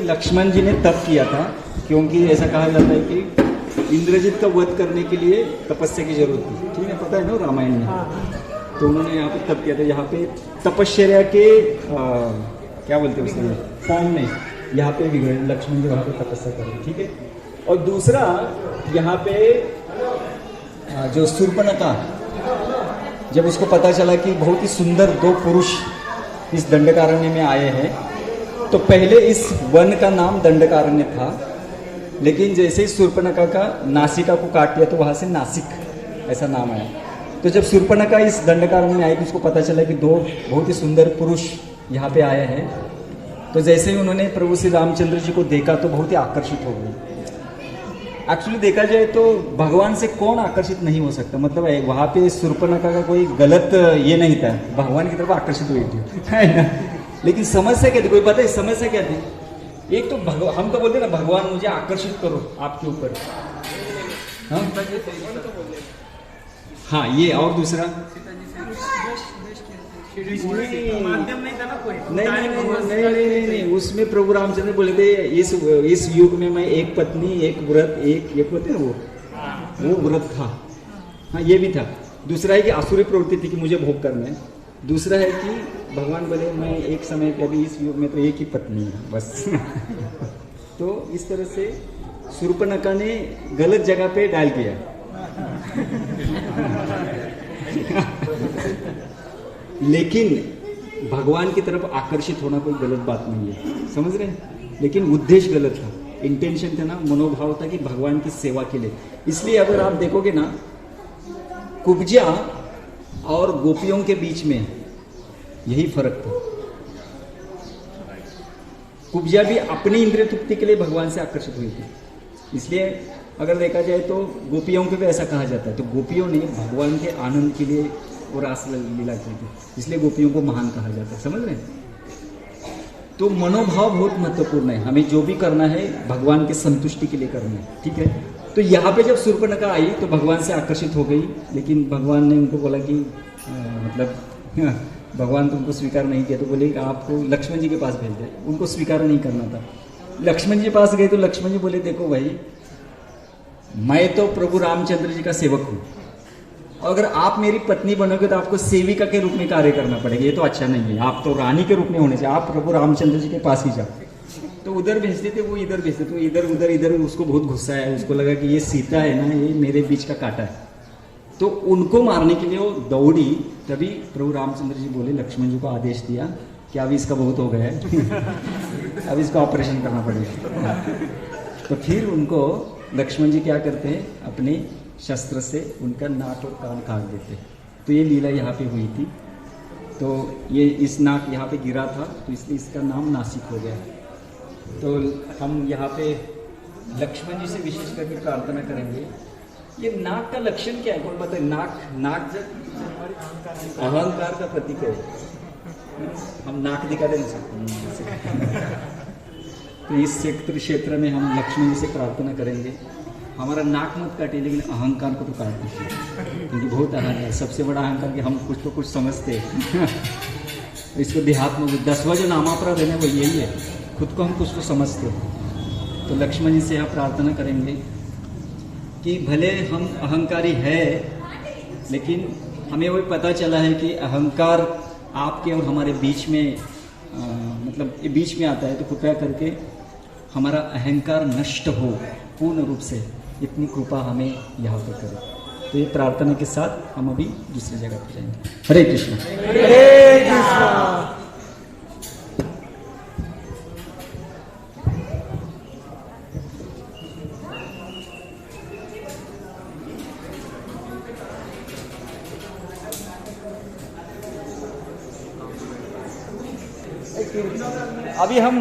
लक्ष्मण जी ने तप किया था, क्योंकि ऐसा कहा जाता है कि इंद्रजित का वध करने के लिए तपस्या की जरूरत थी। ठीक है, पता है ना रामायण में। तो उन्होंने यहाँ पे तप किया था। यहाँ पे तपश्चर्या के क्या बोलते हैं उसने फॉर्म में यहाँ पे लक्ष्मण जी वहाँ पे तपस्या करें। ठीक है। और दूसरा यहाँ पे जो शूर्पणखा, जब उसको पता चला कि बहुत ही सुंदर दो पुरुष इस दंडकारण्य में आए हैं, तो पहले इस वन का नाम दंडकारण्य था, लेकिन जैसे ही शूर्पणखा का नासिका को काट दिया तो वहाँ से नासिक ऐसा नाम आया। तो जब शूर्पणखा इस दंडकारण्य में आई तो उसको पता चला कि दो बहुत ही सुंदर पुरुष यहाँ पे आए हैं। तो जैसे ही उन्होंने प्रभु श्री रामचंद्र जी को देखा तो बहुत ही आकर्षित हो गई। एक्चुअली देखा जाए तो भगवान से कौन आकर्षित नहीं हो सकता, मतलब वहाँ पे शूर्पणखा का कोई गलत ये नहीं था, भगवान की तरफ आकर्षित हुई थी, है ना। लेकिन समस्या क्या थी, कोई पता है समस्या क्या थी? एक तो हम तो बोलते ना भगवान मुझे आकर्षित करो आपके ऊपर, हाँ ये, और दूसरा नहीं, उसमें प्रभु रामचंद्र बोले थे इस युग में मैं एक पत्नी एक व्रत एक होते ना वो व्रत था। हाँ ये भी था। दूसरा है कि आसुरी प्रवृत्ति थी कि मुझे भोग करना है। दूसरा है कि भगवान बोले मैं एक समय पे अभी इस युग में तो एक ही पत्नी है बस। तो इस तरह से शूर्पणखा ने गलत जगह पे डाल किया। लेकिन भगवान की तरफ आकर्षित होना कोई गलत बात नहीं है, समझ रहे हैं। लेकिन उद्देश्य गलत था, इंटेंशन था ना, मनोभाव था कि भगवान की सेवा के लिए। इसलिए अगर आप देखोगे ना, कुब्जा और गोपियों के बीच में यही फर्क था। कुब्जा भी अपनी इंद्रिय तृप्ति के लिए भगवान से आकर्षित हुई थी। इसलिए अगर देखा जाए तो गोपियों को भी ऐसा कहा जाता है। तो गोपियों ने भगवान के आनंद के लिए वो रास लीला की थी, इसलिए गोपियों को महान कहा जाता है, समझ रहे हैं। तो मनोभाव बहुत महत्वपूर्ण है। हमें जो भी करना है भगवान की संतुष्टि के लिए करना है, ठीक है। तो यहाँ पे जब शूर्पणखा आई तो भगवान से आकर्षित हो गई, लेकिन भगवान ने उनको बोला कि मतलब भगवान तुमको स्वीकार नहीं किया, तो बोले आपको लक्ष्मण जी के पास भेज दे। उनको स्वीकार नहीं करना था। लक्ष्मण जी के पास गए तो लक्ष्मण जी बोले देखो भाई, मैं तो प्रभु रामचंद्र जी का सेवक हूँ, अगर आप मेरी पत्नी बनोगे तो आपको सेविका के रूप में कार्य करना पड़ेगा, ये तो अच्छा नहीं है। आप तो रानी के रूप में होने चाहिए, आप प्रभु रामचंद्र जी के पास ही जाओ। तो उधर भेजते थे, वो इधर भेजते थे, इधर उधर इधर। उसको बहुत गुस्सा है, उसको लगा कि ये सीता है ना, ये मेरे बीच का कांटा है। तो उनको मारने के लिए वो दौड़ी। तभी प्रभु रामचंद्र जी बोले, लक्ष्मण जी को आदेश दिया कि अब इसका बहुत हो गया है, अब इसको ऑपरेशन करना पड़ेगा। तो फिर उनको लक्ष्मण जी क्या करते हैं, अपने शस्त्र से उनका नाक और कान काट देते। तो ये लीला यहाँ पे हुई थी। तो ये इस नाक यहाँ पे गिरा था, तो इसलिए इसका नाम नासिक हो गया। तो हम यहाँ पे लक्ष्मण जी से विशेष करके प्रार्थना करेंगे। ये नाक का लक्षण क्या है, कौन बताए? नाक जब अहंकार का प्रतीक है। हम नाक दिखा दें तो इस क्षेत्र में हम लक्ष्मण जी से प्रार्थना करेंगे, हमारा नाक मत काटे, लेकिन अहंकार को तो काट दीजिए, क्योंकि बहुत अहंकार है। सबसे बड़ा अहंकार कि हम कुछ तो कुछ समझते हैं। इसको देहात्म 10वां जो नामापराध है ना, वो यही है, खुद को हम कुछ तो समझते हैं। तो लक्ष्मण जी से यहाँ प्रार्थना करेंगे कि भले हम अहंकारी है, लेकिन हमें वही पता चला है कि अहंकार आपके और हमारे बीच में मतलब ये बीच में आता है। तो कृपया करके हमारा अहंकार नष्ट हो पूर्ण रूप से, इतनी कृपा हमें यहाँ पर करें। तो ये प्रार्थना के साथ हम अभी दूसरी जगह पर जाएंगे। हरे कृष्ण। हरे कृष्णा। अभी हम